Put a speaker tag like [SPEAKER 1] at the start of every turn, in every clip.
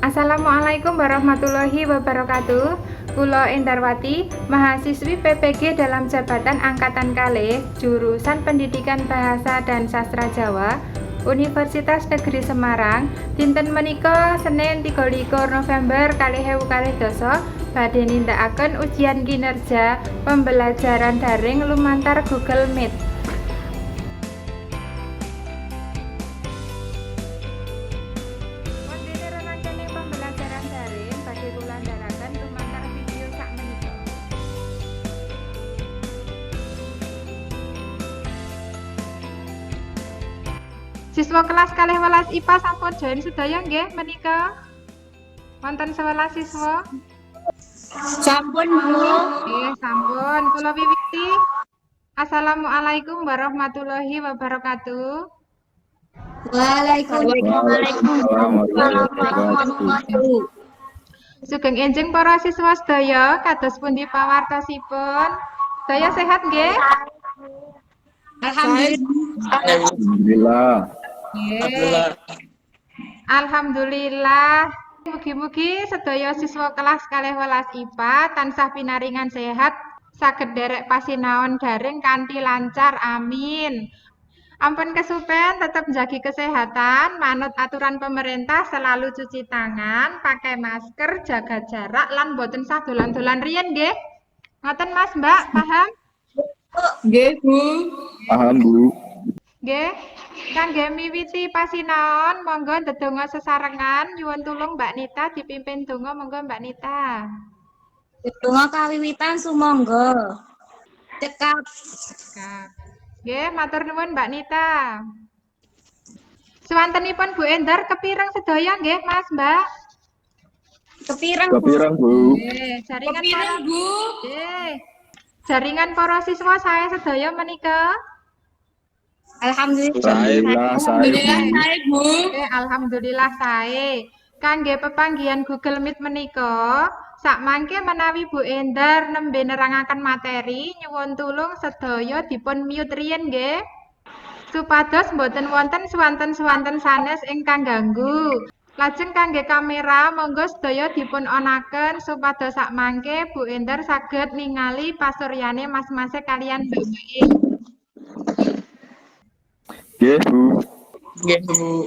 [SPEAKER 1] Assalamualaikum warahmatullahi wabarakatuh. Kula Endarwati, mahasiswi PPG dalam jabatan Angkatan Kalih, jurusan Pendidikan Bahasa dan Sastra Jawa, Universitas Negeri Semarang, dinten menika Senin 23 November 2022 badhe nindakaken ujian kinerja pembelajaran daring lumantar Google Meet. Kontine rangkaian pembelajaran daring badhe kula andharaken lumantar video sakmenika. Siswa kelas 12 IPA sampun join sedaya nggih menika? Wonten 11 siswa?
[SPEAKER 2] Sampun, Bu.
[SPEAKER 1] Nggih, sampun. Kula wiwiti. Assalamualaikum warahmatullahi wabarakatuh.
[SPEAKER 2] Waalaikumsalam warahmatullahi wabarakatuh.
[SPEAKER 1] Sugeng enjing para siswa sedaya kados pundi pawartosipun? Sedaya sehat nggih?
[SPEAKER 3] Alhamdulillah.
[SPEAKER 1] Nggih. Alhamdulillah. Mugi-mugi sedaya siswa kelas 12 IPA tansah pinaringan sehat, saged derek pasinaon daring kanthi lancar. Amin. Ampun kesupen tetap jagi kesehatan, manut aturan pemerintah, selalu cuci tangan, pakai masker, jaga jarak, lan boten sah dolan-dolan riyen nggih. Ngoten Mas, Mbak, paham?
[SPEAKER 2] Nggih, Bu.
[SPEAKER 3] Paham, Bu.
[SPEAKER 1] Nggih. Kangge miwiti pasinaon, monggo ndedonga sesarengan, nyuwun tulung Mbak Nita dipimpin donga, monggo Mbak Nita.
[SPEAKER 2] Donga kawiwitan sumangga. Cekap.
[SPEAKER 1] Nggih, matur nuwun Mbak Nita. Swantenipun Bu Endar kepireng sedaya nggih, Mas, Mbak?
[SPEAKER 2] Kepireng, Bu.
[SPEAKER 3] Kepirang, Bu.
[SPEAKER 1] Nggih, jaringan para
[SPEAKER 2] Kepireng, Bu.
[SPEAKER 1] nggih. Jaringan para siswa saya sedaya menika.
[SPEAKER 3] Alhamdulillah,
[SPEAKER 2] Alhamdulillah,
[SPEAKER 3] Bu.
[SPEAKER 2] saya, Bu.
[SPEAKER 1] Nggih, alhamdulillah sae. Kangge pepanggihan Google Meet menika, sakmangke menawi Bu Endar nembe nerangaken materi, nyuwun tulung sedaya dipun mute riyen nggih. Supados mboten wonten swanten-swanten sanes ingkang ganggu. Lajeng kangge kamera monggo sedaya dipun onaken supados sakmangke Bu Endar saged ningali pasuryane mas-mase kalian mbak-mbake.
[SPEAKER 3] Nggih, Bu.
[SPEAKER 2] Nggih, Bu.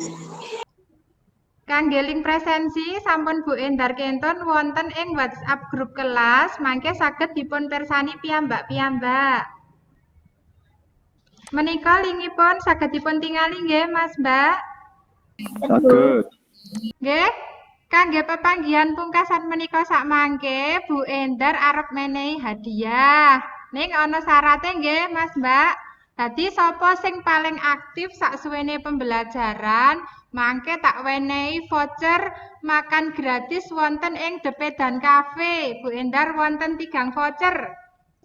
[SPEAKER 1] Kangge link presensi sampun Bu Endar kenton wonten ing WhatsApp grup kelas, mangke saged dipun pirsani piyambak-piyambak. Menika linkipun saged dipun tingali nggih Mas Mbak.
[SPEAKER 3] Saged.
[SPEAKER 1] Nggih. Kangge pepanggihan pungkasan menika sakmangke Bu Endar arep menehi hadiah. Ning ana syarate nggih Mas Mbak. Dadi sapa sing paling aktif saksuwene pembelajaran, mangke tak wenehi voucher makan gratis wonten ing Depedan Cafe. Bu Endar wonten 3 voucher.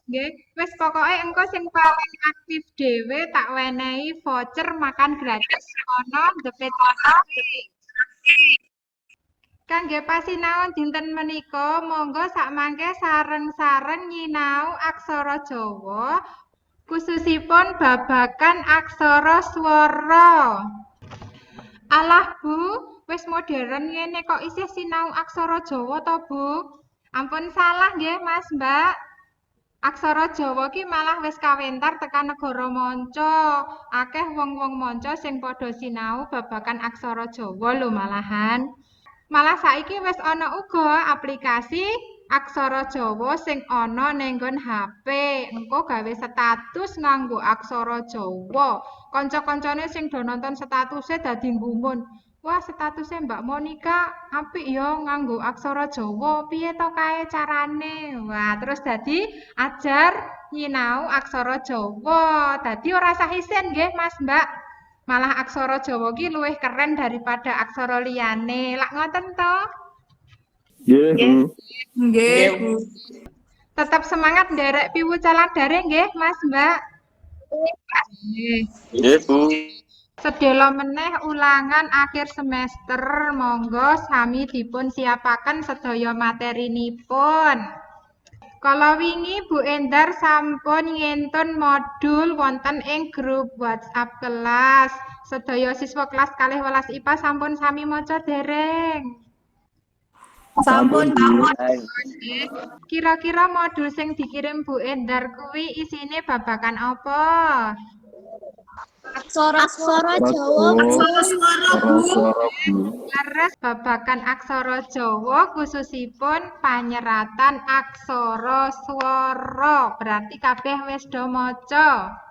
[SPEAKER 1] Nggih, wis pokoke engko sing paling aktif dhewe tak wenehi voucher makan gratis ana Depedan Cafe. Kangge pasinaon dinten menika, monggo sakmangke sareng-sareng nyinau aksara Jawa, khususipun babagan aksara swara. Alah Bu, wis modern ngene kok isih sinau aksara Jawa to Bu? Ampun salah nggih Mas Mbak. Aksara Jawa ki malah wis kawentar tekan negara manca. Akeh wong-wong manca sing padha sinau babagan aksara Jawa lho malahan. Malah saiki wis ana uga aplikasi aksara Jawa sing ana ning nggon HP. Engko gawe status nganggo aksara Jawa. Kanca-kancane sing do nonton statuse dadi nggumun. Wah, statusnya Mbak Monica apik ya nganggo aksara Jawa. Piye to kae carane? Wah, terus dadi ajar nyinau aksara Jawa. Dadi ora sah isin nggih Mas Mbak. Malah aksara Jawa ki luwih keren daripada aksara liyane. Lak ngoten to?
[SPEAKER 3] Nggih, Bu.
[SPEAKER 2] Nggih, Bu.
[SPEAKER 1] Tetap semangat nderek piwucalan daring nggih Mas Mbak. Nggih.
[SPEAKER 3] Nggih, Bu.
[SPEAKER 1] Sedhela meneh ulangan akhir semester, monggo sami dipun siapaken sedaya materinipun. Kala wingi Bu Endar sampun ngentun modul wonten ing grup WhatsApp kelas. Sedaya siswa kelas 12 IPA sampun sami maca dereng.
[SPEAKER 2] Sampun,
[SPEAKER 3] Bu.
[SPEAKER 1] Kira-kira modul sing dikirim Bu Endar kuwi isine babakan apa?
[SPEAKER 2] Aksara Jawa,
[SPEAKER 3] Suara-suara Bu.
[SPEAKER 1] Leres babagan aksara Jawa khususipun panyeratan aksara swara. Berarti kabeh wis do maca.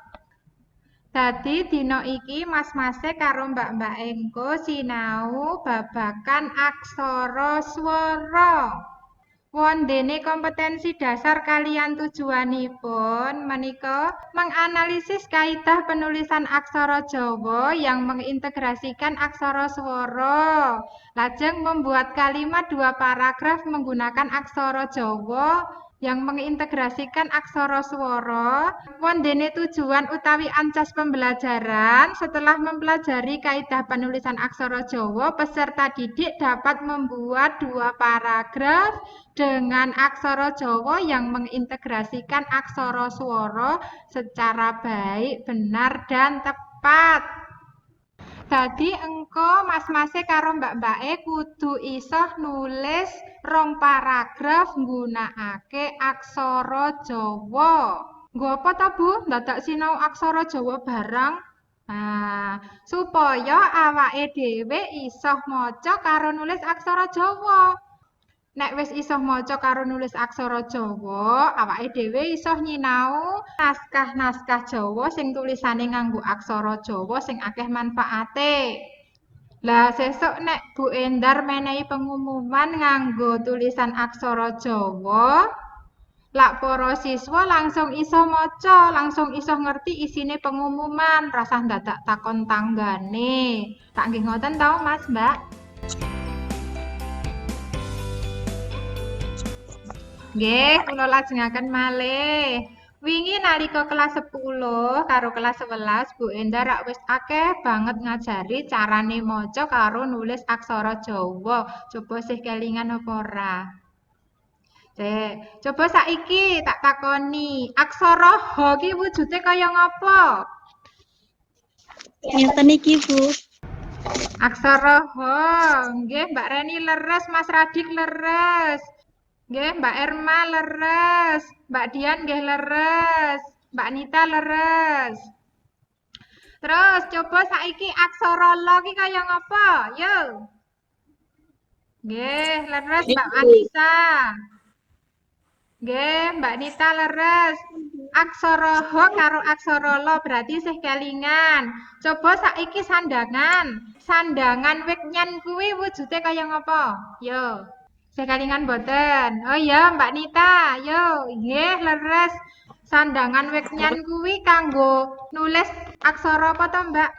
[SPEAKER 1] Dadi dina iki mas-mase karo mbak-mbak engko sinau babagan aksara swara. Wondene kompetensi dasar kalian tujuanipun menika menganalisis kaidah penulisan aksara Jawa yang mengintegrasikan aksara swara. Lajeng membuat kalimat 2 paragraf menggunakan aksara Jawa yang mengintegrasikan aksara swara. Wondene tujuan utawi ancas pembelajaran setelah mempelajari kaidah penulisan aksara Jawa, peserta didik dapat membuat 2 paragraf dengan aksara Jawa yang mengintegrasikan aksara swara secara baik, benar, dan tepat. Dadi engko mas-mase karo mbak-mbake kudu iso nulis 2 paragraf nggunakake aksara Jawa. Nggo apa ta, Bu? Dadak sinau aksara Jawa bareng. Nah, supaya awake dhewe iso maca karo nulis aksara Jawa. Nek wis iso maca karo nulis aksara Jawa, awake dhewe iso nyinau naskah-naskah Jawa sing tulisane nganggo aksara Jawa sing akeh manfaate. Lah sesuk nek Bu Endar menehi pengumuman nganggo tulisan aksara Jawa, lak para siswa langsung iso maca, langsung iso ngerti isine pengumuman, rasah dadak takon tanggane. Tak nggih ngoten tau Mas, Mbak? Nggih, kula lajengaken malih. Wingi nalika kelas 10 karo kelas 11, Bu Endar rak wis akeh banget ngajari carane maca karo nulis aksara Jawa. Coba sih kelingan apa ora? Coba saiki tak takoni, aksara H ki wujude kaya ngapa?
[SPEAKER 2] ngeten iki, Bu.
[SPEAKER 1] Aksara H, nggih Mbak Reni leres, Mas Radik leres. Nggih, Mbak Erma leres, Mbak Dian nggih leres, Mbak Nita leres. Terus coba saiki aksara L ki kaya ngapa? Yo. Nggih, leres Mbak Anissa. Nggih, Mbak Nita leres. Aksara H karo aksara L berarti isih kelingan. Coba saiki sandangan. Sandangan wit nyen kuwi wujude kaya ngapa? Yo. Sekalingan boten. Oh iya, Mbak Nita. Yo, nggih leres. Sandangan wit nyen kuwi kanggo nulis aksara apa to, Mbak?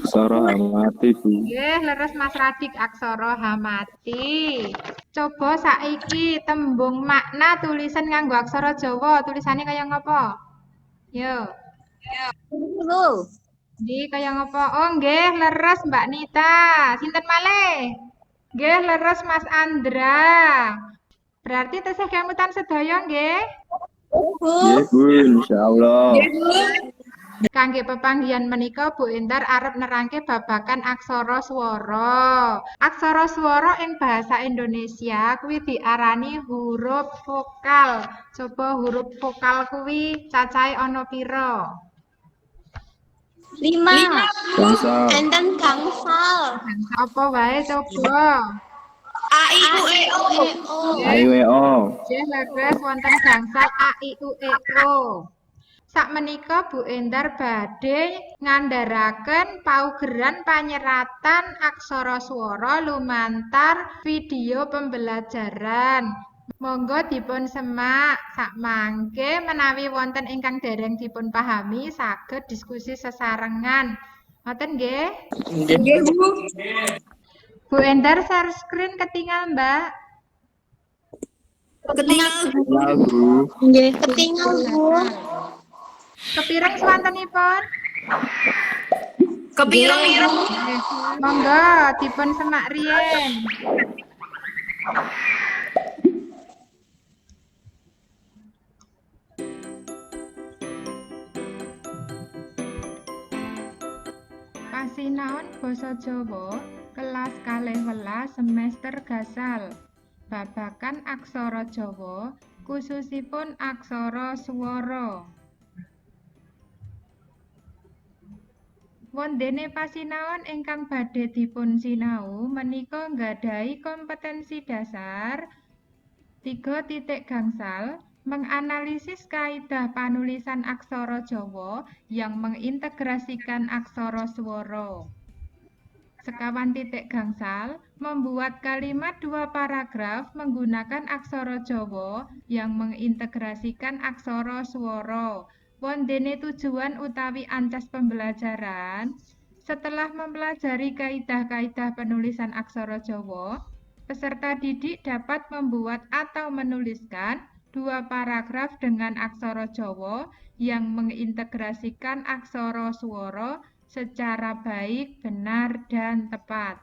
[SPEAKER 3] Aksara amati Bu.
[SPEAKER 1] Nggih, leres Mas Radik aksara hamati. Coba saiki tembung makna tulisan nganggo aksara Jawa, tulisannya kaya ngapa? Yo.
[SPEAKER 2] Bu.
[SPEAKER 1] Nggih, kaya ngapa? Oh, nggih, leres Mbak Nita. Sinten malih? Nggih, leres Mas Andra. Berarti tesih kemutan sedaya nggih?
[SPEAKER 3] Nggih Bu, insyaallah.
[SPEAKER 1] Kangge pepanggihan menika Bu Endar arep nerangke babagan aksara swara. Aksara swara ing basa Indonesia kuwi diarani huruf vokal. Coba huruf vokal kuwi cacahe ana pira?
[SPEAKER 2] 5.
[SPEAKER 3] Gangsal.
[SPEAKER 2] Enten gangsal.
[SPEAKER 1] Apa wae coba?
[SPEAKER 2] A I U E O.
[SPEAKER 3] AIWO.
[SPEAKER 1] Nggih, leres wonten gangsal A I U E O. Sakmenika Bu Endar badhe ngandharaken paugeran panyeratan aksara swara lumantar video pembelajaran. Monggo dipun semak sakmangke menawi wonten ingkang dereng dipun pahami saged diskusi sesarengan. Ngoten nggih?
[SPEAKER 2] Nggih, Bu.
[SPEAKER 1] Bu Endar share screen ketinggal, Mbak.
[SPEAKER 2] Ketinggal.
[SPEAKER 3] Ya Bu.
[SPEAKER 2] Nggih, ketinggal, Bu.
[SPEAKER 1] Kepireng swantenipun?
[SPEAKER 2] Kepireng.
[SPEAKER 1] Nggih. Monggo dipun semak riyen. Pasinaon basa Jawa kelas 12 semester gasal. babagan aksara Jawa, khususipun aksara swara. Wondene pasinaon ingkang badhe dipun sinau menika nggadhahi kompetensi dasar 3 gangsal menganalisis kaidah penulisan aksara Jawa yang mengintegrasikan aksara swara. 1 gangsal membuat kalimat 2 paragraf menggunakan aksara Jawa yang mengintegrasikan aksara swara. Wondene tujuan utawi ancas pembelajaran. Setelah mempelajari kaidah-kaidah penulisan aksara Jawa, peserta didik dapat membuat atau menuliskan 2 paragraf dengan aksara Jawa yang mengintegrasikan aksara swara secara baik, benar, dan tepat.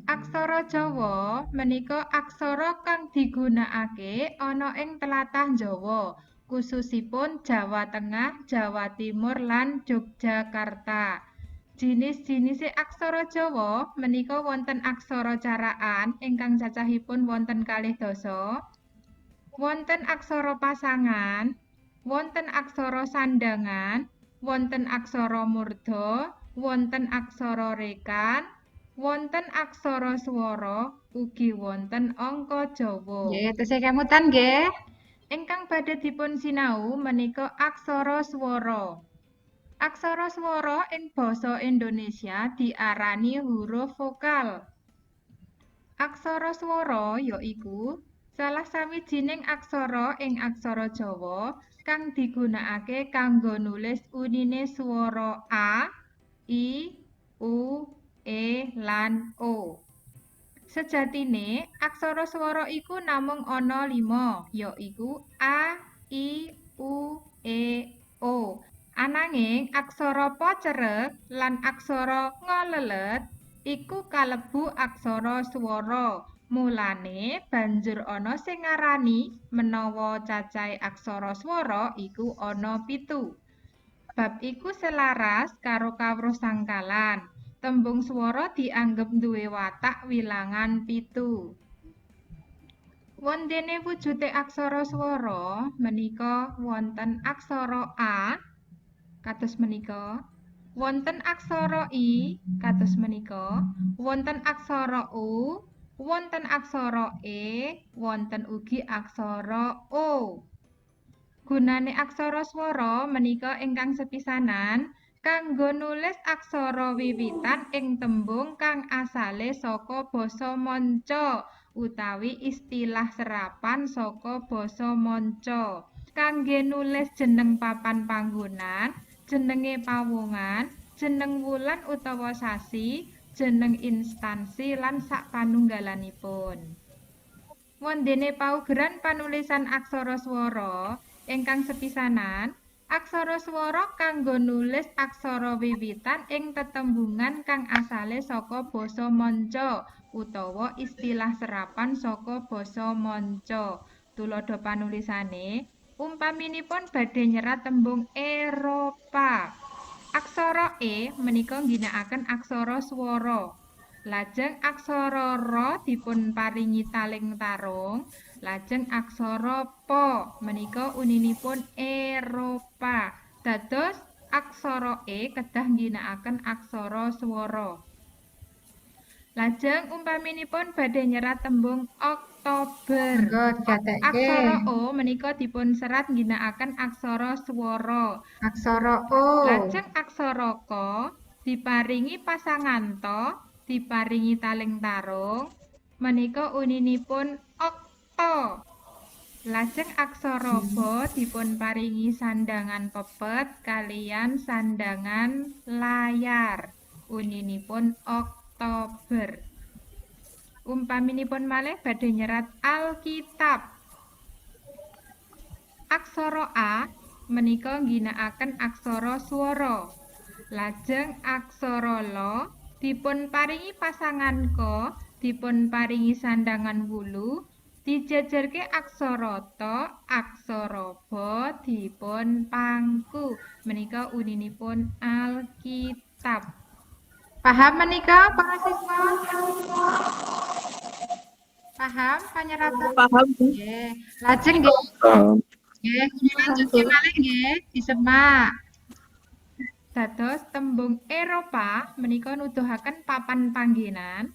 [SPEAKER 1] Aksara Jawa menika aksara kang digunakake ana ing tlatah Jawa, khususipun Jawa Tengah, Jawa Timur, lan Yogyakarta. Jinis-jinise aksara Jawa menika wonten aksara caraan ingkang cacahipun wonten 2 dasa, wonten aksara pasangan, wonten aksara sandangan, wonten aksara murda, wonten aksara rekan, wonten aksara swara, ugi wonten angka Jawa. Nggih, tesih kemutan nggih. Ingkang badhe dipun sinau menika aksara swara. Aksara swara ing basa Indonesia diarani huruf vokal. Aksara swara yaiku salah sawijining aksara ing aksara Jawa kang digunakake kanggo nulis unine swara A, I, U, E, lan O. Sejatine aksara swara iku namung ana 5, yaiku A, I, U, E, O. Ananging aksara pa cereg lan aksara ngolelet iku kalebu aksara swara. Mulane banjur ana sing ngarani menawa cacahe aksara swara iku ana 7. Bab iku selaras karo kawruh sangkalan. Tembung swara dianggep duwe watak wilangan 7. Wondene wujude aksara swara menika wonten aksara A kados menika, wonten aksara I kados menika, wonten aksara U, wonten aksara E, wonten ugi aksara O. Gunane aksara swara menika ingkang sepisanan kanggo nulis aksara wiwitan ing tembung kang asale saka basa manca utawi istilah serapan saka basa manca. Kangge nulis jeneng papan panggonan, jenenge pawongan, jeneng wulan utawa sasi, jeneng instansi lan sapanunggalanipun. Wondene paugeran panulisan aksara swara ingkang sepisanan, aksara swara kanggo nulis aksara wiwitan ing tetembungan kang asale saka basa manca utawa istilah serapan saka basa manca. Tuladha panulisane, umpaminipun badhe nyerat tembung Eropa. Aksara E menika ngginakaken aksara swara. Lajeng aksara Ra dipun paringi taling tarung. Lajeng aksara Pa menika uninipun Eropa. Dados aksara E kedah ngginakaken aksara swara. Lajeng umpaminipun badhe nyerat tembung Oktober. Aksara O menika dipun serat ngginakaken aksara swara. Aksara O. Lajeng aksara Ka diparingi pasangan ta, diparingi taling tarung, menika uninipun okta. Lajeng aksara Ba dipun paringi sandangan pepet kaliyan sandangan layar, uninipun Oktober. Umpaminipun malih badhe nyerat Alkitab. Aksara A menika ngginakaken aksara swara. Lajeng aksara La dipun paringi pasangan Ka, dipun paringi sandangan wulu, dijejerke aksara Ta, aksara Ba dipun pangku. Menika uninipun Alkitab. Paham menika para siswa? Paham panyerapan?
[SPEAKER 2] Paham, Bu.
[SPEAKER 1] Nggih. Lajeng nggih,
[SPEAKER 3] Paham.
[SPEAKER 1] nggih,
[SPEAKER 2] Paham,
[SPEAKER 1] lanjutke
[SPEAKER 2] Bu.
[SPEAKER 1] malih nggih, disemak. Dados tembung Éropah menika nuduhaken papan panggenan.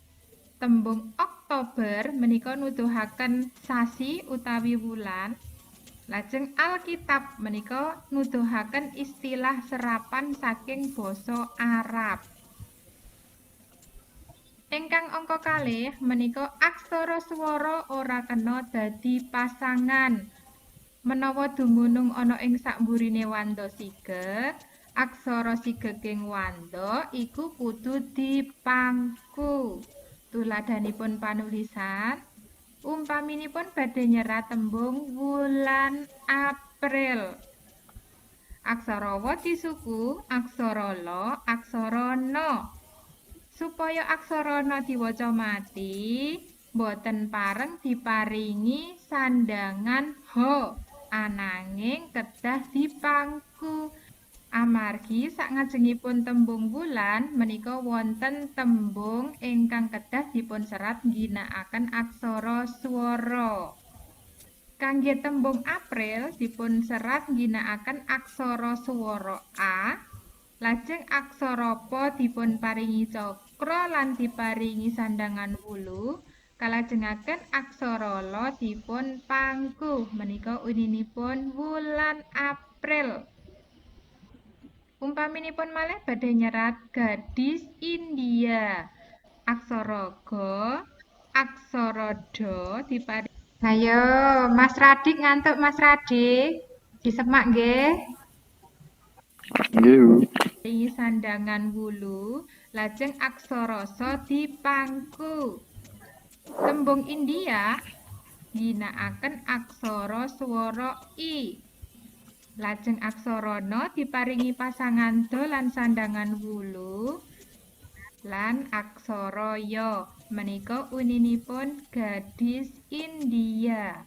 [SPEAKER 1] Tembung Oktober menika nuduhaken sasi utawi wulan. Lajeng Alkitab menika nuduhaken istilah serapan saking basa Arab. Ingkang angka kalih menika aksara swara ora kena dadi pasangan. Menawa dumunung ana ing sakmburine wanda sigek, aksara sigeging wanda iku kudu dipangku. Tuladhanipun panulisan, umpaminipun badhe nyerat tembung wulan April. Aksara wa disuku, aksara la, aksara na. Supaya aksara na diwaca mati, boten pareng diparingi sandangan ha, ananging kedah dipangku. Amargi sakngajengipun tembung wulan menika wonten tembung ingkang kedah dipunserat ngginakaken aksara swara. Kangge tembung April dipunserat ngginakaken aksara swara A. Lajeng aksara pa dipunparingi cakra lan diparingi sandangan wulu. Kalajengaken aksara la dipun pangku menika uninipun wulan April. Umpaminipun malih badhe nyerat gadis India. Aksara ga, aksara da diparingi. Ayo, Mas Radik ngantuk Mas Radik. Disemak nggih.
[SPEAKER 3] Nggih, Bu.
[SPEAKER 1] Paringi sandangan wulu, lajeng aksara sa dipangku. Tembung India ngginakaken aksara swara I. Lajeng aksara na diparingi pasangan da lan sandangan wulu lan aksara ya. Menika uninipun gadis India.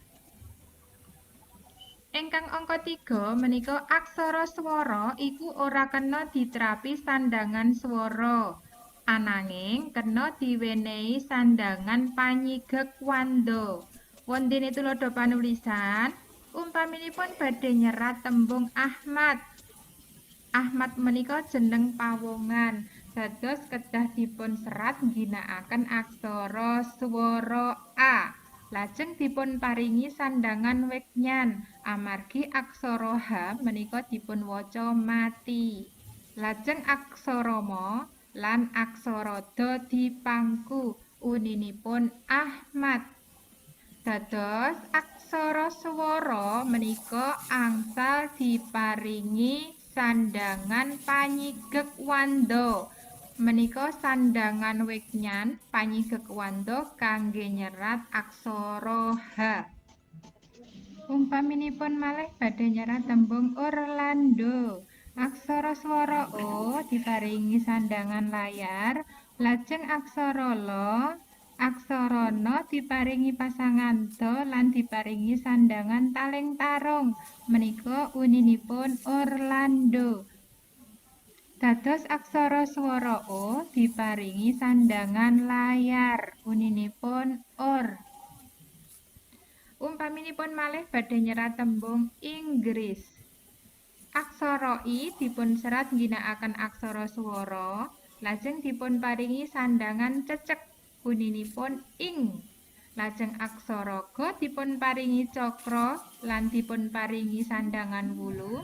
[SPEAKER 1] Ingkang angka 3 menika aksara swara iku ora kena diterapi sandangan swara. Ananging kena diwenehi sandangan panyigek wanda. Wondene tuladha panulisan, umpaminipun badhe nyerat tembung Ahmad. Ahmad menika jeneng pawongan. Dados kedah dipun serat ngginakaken aksara swara A. Lajeng dipun paringi sandangan weknyan amargi aksara H menika dipun waca mati. Lajeng aksara Ma lan aksara Da dipangku uninipun Ahmad. Dados aksara swara menika angsal diparingi sandangan panyigek wanda. Menika sandangan weknyan panyigek wanda kangge nyerat aksara H. Umpaminipun malih badhe nyerat tembung Orlando. Aksara swara O diparingi sandangan layar, lajeng aksara La, aksara Na diparingi pasangan Da lan diparingi sandangan taling tarung. Menika uninipun Orlando. Dados aksara swara O diparingi sandangan layar, uninipun Or. Umpaminipun malih badhe nyerat tembung Inggris. Aksara I dipun serat ngginakaken aksara swara, lajeng dipun paringi sandangan cecek, uninipun ing. Lajeng aksara Ga dipun paringi cakra lan dipun paringi sandangan wulu.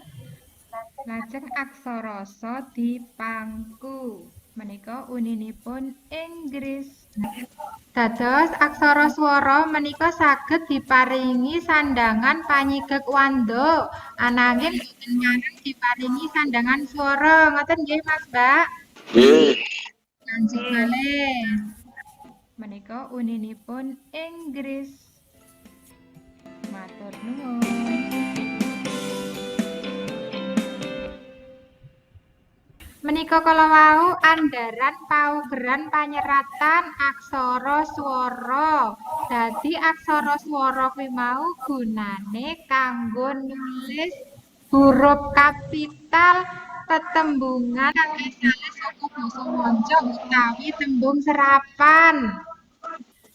[SPEAKER 1] Lajeng aksara Sa dipangku. Menika uninipun Inggris. Dados aksara swara menika saged diparingi sandangan panyigek wanda, ananging boten ngarep diparingi sandangan swara. Ngoten nggih, Mas, Mbak?
[SPEAKER 3] Nggih.
[SPEAKER 1] Lanjut malih. Menika uninipun Inggris. Matur nuwun. Menika kala wau andharan paugeran panyeratan aksara swara. Dadi aksara swara kuwi mau gunane kanggo nulis huruf kapital tetembungan kang asale saka basa Monja utawi tembung serapan.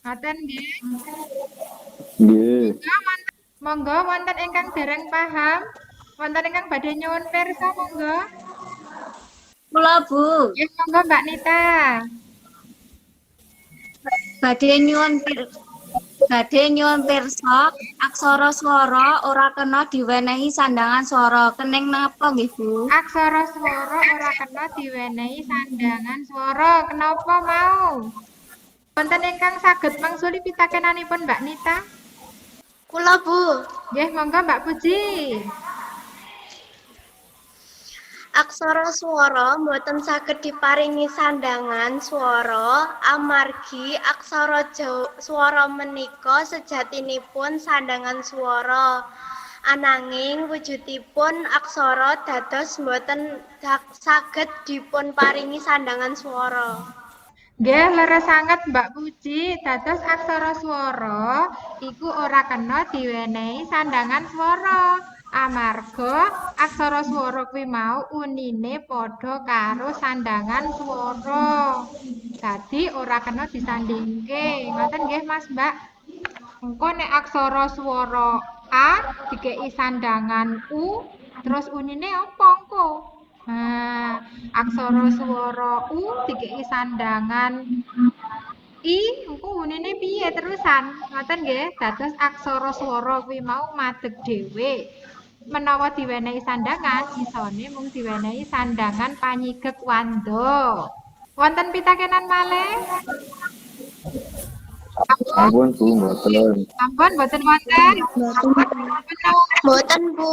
[SPEAKER 1] Ngoten nggih.
[SPEAKER 3] Nggih.
[SPEAKER 1] Monggo wonten ingkang dereng paham, wonten ingkang badhe nyuwun pirsa monggo.
[SPEAKER 2] Kula Bu,
[SPEAKER 1] Nggih monggo Mbak Nita.
[SPEAKER 2] badhe nyuwun pirsa, aksara swara ora kena diwenehi sandangan swara. Kening napa nggih Bu?
[SPEAKER 1] Aksara swara ora kena diwenehi sandangan swara. Kenapa mau? Wonten ingkang saged mangsuli pitakenanipun Mbak Nita?
[SPEAKER 2] Kula Bu,
[SPEAKER 1] Nggih monggo Mbak Puji.
[SPEAKER 2] aksara swara mboten saged diparingi sandangan swara amargi aksara swara menika sejatinipun sandangan swara. Ananging wujudipun aksara dados mboten saged dipun paringi sandangan swara.
[SPEAKER 1] Nggih, leres sanget Mbak Puji. Dados aksara swara iku ora kena diwenehi sandangan swara. Amarga aksara swara kuwi mau unine padha karo sandangan swara. Dadi ora kena disandingke. Ngoten nggih Mas Mbak. Engko nek aksara swara A dikei sandangan U, terus unine apa engko? Nah, aksara swara U dikei sandangan I, engko unine piye terusan? Ngoten nggih, dados aksara swara kuwi mau madeg dhewe. Menawa diwenehi sandangan, isone mung diwenehi sandangan panyigek wanda. Wonten pitakenan malih?
[SPEAKER 3] Ampun Bu, mboten.
[SPEAKER 1] Ampun, mboten wonten.
[SPEAKER 2] Mboten Bu.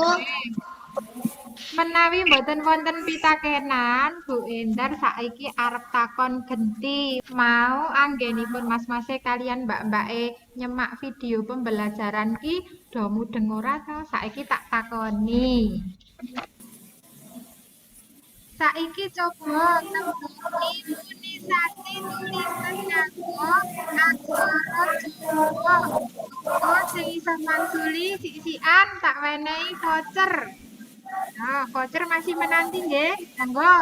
[SPEAKER 1] Menawi mboten wonten pitakenan, Bu Endar saiki arep takon genti. Mau anggenipun mas-mase kalian mbak-mbake nyemak video pembelajaran ki do mudeng ora to? Saiki tak takoni. Saiki coba tembungi imunisasi tulisan nganggo aksara Jawa. Oh, sing iso mangsuli sik-sikan tak wenehi voucher. Nah, voucher masih menanti nggih. Monggo.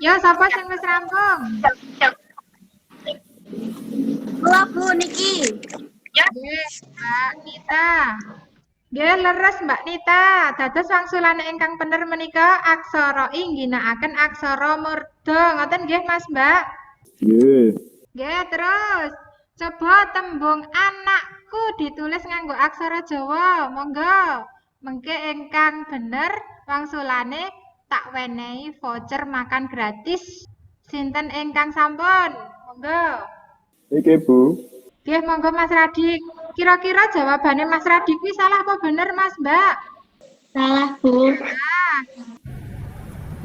[SPEAKER 1] Ya, sapa sing wis rampung?
[SPEAKER 2] Kula Bu niki.
[SPEAKER 1] Nggih, Mbak Nita. Nggih, leres Mbak Nita. Dados wangsulane ingkang bener menika aksara I ngginakaken aksara murda. Ngoten nggih, Mas Mbak?
[SPEAKER 3] Nggih.
[SPEAKER 1] Nggih, terus coba tembung anakku ditulis nganggo aksara Jawa. Monggo. Mengke ingkang bener wangsulane tak wenehi voucher makan gratis. Sinten ingkang sampun? Monggo.
[SPEAKER 3] Iki Bu.
[SPEAKER 1] Nggih, monggo Mas Radik. Kira-kira jawabane Mas Radik kuwi salah apa bener, Mas Mbak?
[SPEAKER 2] Salah Bu.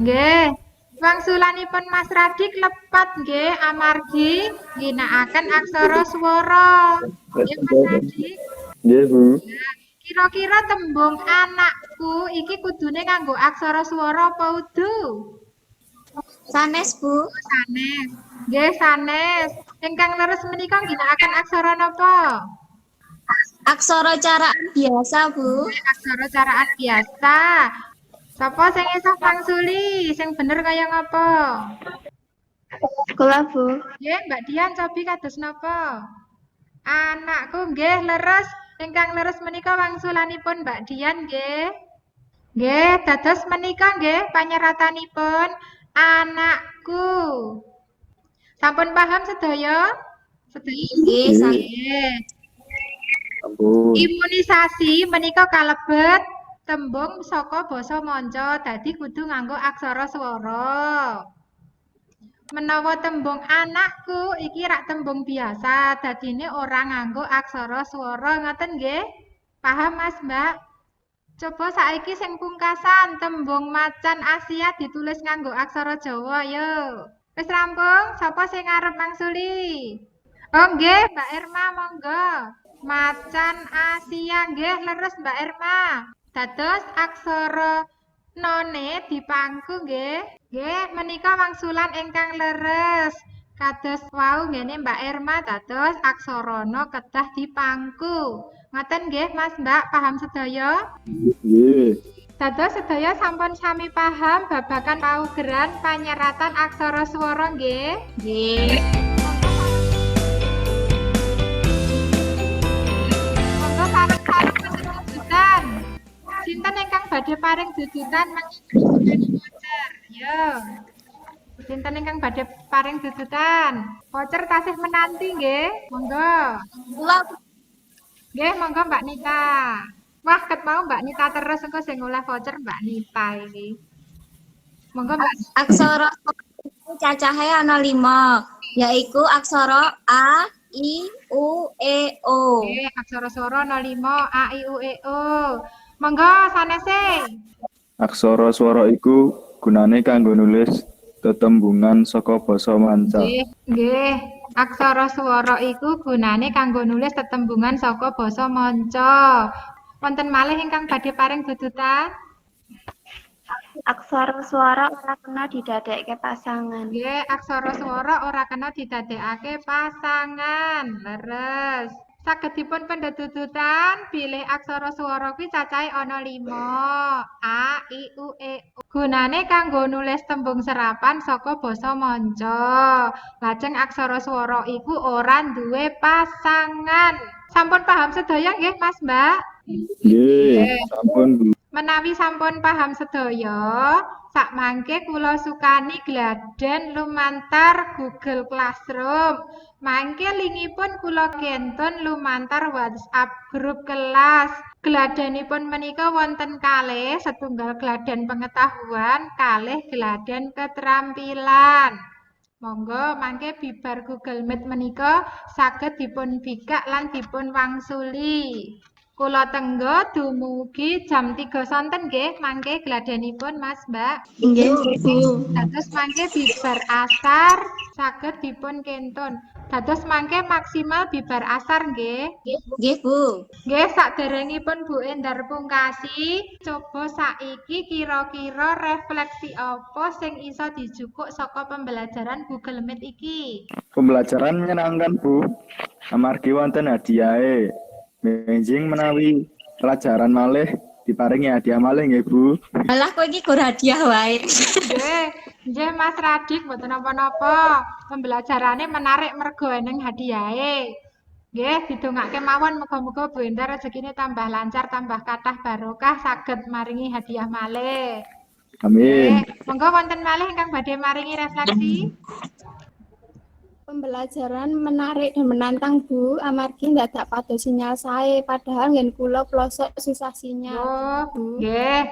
[SPEAKER 1] Nggih. Wangsulanipun Mas Radik lepat nggih amargi ngginakaken aksara swara. Nggih, Mas Radik.
[SPEAKER 3] Nggih Bu.
[SPEAKER 1] Kira-kira tembung anakku iki kudune nganggo aksara swara apa udu?
[SPEAKER 2] Sanes Bu.
[SPEAKER 1] Sanes. Nggih, sanes. Ingkang leres menika ngginakaken aksara napa?
[SPEAKER 2] Aksara caraan biasa Bu.
[SPEAKER 1] Aksara caraan biasa. Sapa sing iso mangsuli? Sing bener kaya ngapa?
[SPEAKER 2] Kula Bu.
[SPEAKER 1] Nggih, Mbak Dian cobi kados napa? Anakku nggih leres. Ingkang leres menika wangsulanipun Mbak Dian nggih. Nggih, dados menika nggih panyeratanipun anakku. Sampun paham sedaya? Sedaya?
[SPEAKER 2] Nggih,
[SPEAKER 1] Nggih.
[SPEAKER 3] Ampun.
[SPEAKER 1] Imunisasi menika kalebet tembung saka basa manca, dadi kudu nganggo aksara swara. Menawa tembung anakku iki rak tembung biasa, dadine ora nganggo aksara swara, ngoten nggih? Paham Mas Mbak? Coba saiki sing pungkasan tembung macan Asia ditulis nganggo aksara Jawa yo. Wis rampung? Sapa sing arep mangsuli? Oh nggih, Mbak Irma monggo. Macan Asia nggih leres Mbak Irma. Dados aksara none dipangku nggih. Nggih, menika wangsulan ingkang leres. Kados wau ngene Mbak Irma dados aksara no kedah dipangku. Ngoten nggih Mas Mbak, paham sedaya?
[SPEAKER 3] Nggih.
[SPEAKER 1] Dados sedaya sampun sami paham babagan paugeran panyeratan aksara swara nggih?
[SPEAKER 2] Nggih.
[SPEAKER 1] Sinten ingkang badhe paring dudutan mangke voucher? Yo. Sinten ingkang badhe paring dudutan? Voucher tasih menanti nggih. Monggo.
[SPEAKER 2] Kula
[SPEAKER 1] Nggih, monggo Mbak Nita. Wah, ket mau Mbak Nita terus engko sing oleh voucher Mbak Nita iki. Monggo Mbak.
[SPEAKER 2] aksara iku cacahe ana 5, yaiku aksara A, I, U, E, O.
[SPEAKER 1] Nggih, aksara swara 05 A I U E O. Monggo sanese.
[SPEAKER 3] Aksara swara iku gunane kanggo nulis tetembungan saka basa manca.
[SPEAKER 1] Nggih. Aksara swara iku gunane kanggo nulis tetembungan saka basa manca. Wonten malih ingkang badhe paring dudutan?
[SPEAKER 2] Aksara swara ora kena didadekke pasangan.
[SPEAKER 1] Nggih, aksara swara ora kena didadekake pasangan. Leres. Saged dipun pendhet dudutan bilih aksara swara kuwi cacahe ana 5. A, I, U, E, O. Gunane kanggo nulis tembung serapan saka basa manca. Lajeng aksara swara iku ora duwe pasangan. Sampun paham sedaya nggih, Mas Mbak?
[SPEAKER 3] Nggih, sampun Bu.
[SPEAKER 1] Menawi sampun paham sedaya, sakmangke kula sukani gladhen lumantar Google Classroom. Mangke linkipun kula kenton lumantar WhatsApp grup kelas. Gladhenipun menika wonten kalih, setunggal gladhen pengetahuan, kalih gladhen keterampilan. Monggo mangke bibar Google Meet menika saged dipun bikak lan dipun wangsuli. Kula tenggo dumugi jam 3 sonten nggih mangke gladhenipun Mas Mbak.
[SPEAKER 2] Nggih, Bu.
[SPEAKER 1] Dados mangke bibar asar saged dipun kenton. Dados mangke maksimal bibar asar nggih.
[SPEAKER 2] Nggih, Bu.
[SPEAKER 1] Nggih saderengipun Bu Endar pungkasi, coba saiki kira-kira refleksi apa sing iso dijupuk saka pembelajaran Google Meet iki?
[SPEAKER 3] Pembelajaran menyenangkan Bu. Amargi wonten hadiahe. Benjing menawi pelajaran malih diparingi hadiah malih nggih Bu.
[SPEAKER 2] Malah kowe iki gur hadiah wae.
[SPEAKER 1] Nggih Mas Radik mboten napa-napa. Pembelajarane menarik mergo eneng hadiahe. Nggih, didongake mawon muga-muga Bu Endar rezekine tambah lancar, tambah kathah barokah saged maringi hadiah malih.
[SPEAKER 3] Amin.
[SPEAKER 1] Monggo wonten malih ingkang badhe maringi refleksi.
[SPEAKER 4] Pembelajaran menarik dan menantang Bu, amargi ndadak pados sinyal sae, padahal ngen kula pelosok susah sinyal.
[SPEAKER 1] Oh, nggih.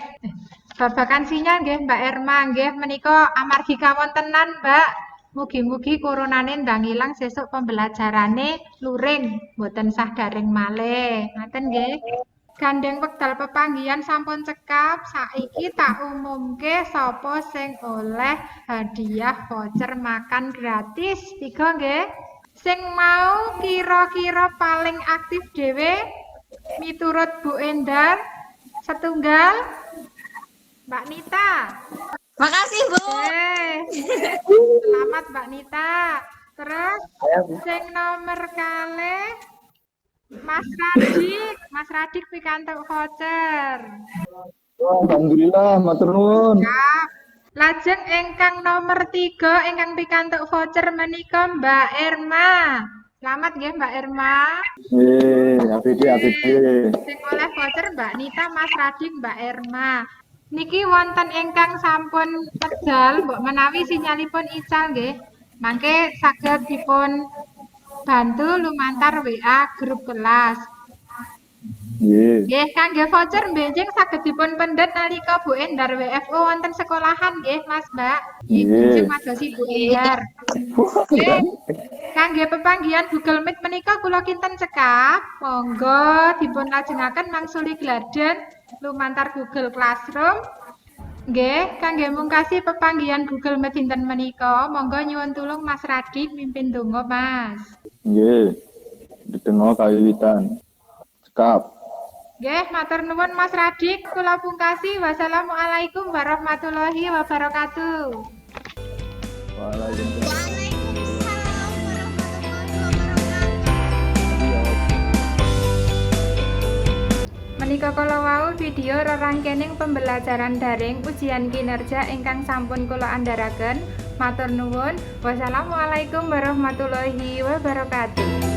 [SPEAKER 1] Babakan sinyal nggih Mbak Erma nggih menika amargi kawontenan Mbak. Mugi-mugi coronane ndang ilang sesuk pembelajarane luring, mboten sah daring malih. Ngaten nggih. Gandeng wekdal pepanggihan sampun cekap, saiki tak umumke sapa sing oleh hadiah voucher makan gratis. 3 nggih. Sing mau kira-kira paling aktif dhewe miturut Bu Endar setunggal Mbak Nita.
[SPEAKER 2] Makasih, Bu.
[SPEAKER 1] Selamat Mbak Nita. Terus sing nomor kalih Mas Radik pikantuk voucher.
[SPEAKER 3] Alhamdulillah, matur nuwun.
[SPEAKER 1] Lajeng ingkang nomor 3 ingkang pikantuk voucher menika Mbak Erma. Selamat nggih Mbak Erma.
[SPEAKER 3] APD.
[SPEAKER 1] Sing oleh voucher Mbak Nita, Mas Radik, Mbak Erma. Niki wonten ingkang sampun medal mbok menawi sinyalipun ical nggih. Mangke saged dipun bantu lumantar WA grup kelas.
[SPEAKER 3] Nggih.
[SPEAKER 1] Nggih, kangge voucher benjing saged dipun pendhet nalika Bu Endar WFO wonten sekolahan nggih, Mas Mbak. Benjing madosi Bu Endar. Nggih. Kangge pepanggihan Google Meet menika kula kinten cekap. Monggo dipun lajengaken mangsuli gladhen lumantar Google Classroom. Nggih, kangge mungkasi pepanggihan Google Meet dinten menika, monggo nyuwun tulung Mas Radik mimpin donga, Mas.
[SPEAKER 3] Nggih. Didengo kawiwitan. Cekap.
[SPEAKER 1] Nggih, matur nuwun Mas Radik, kula pungkasi. Wassalamualaikum warahmatullahi wabarakatuh.
[SPEAKER 3] Waalaikumsalam.
[SPEAKER 1] Menika kala wau video rerangkening pembelajaran daring ujian kinerja ingkang sampun kula andharaken. Matur nuwun. Wassalamualaikum warahmatullahi wabarakatuh.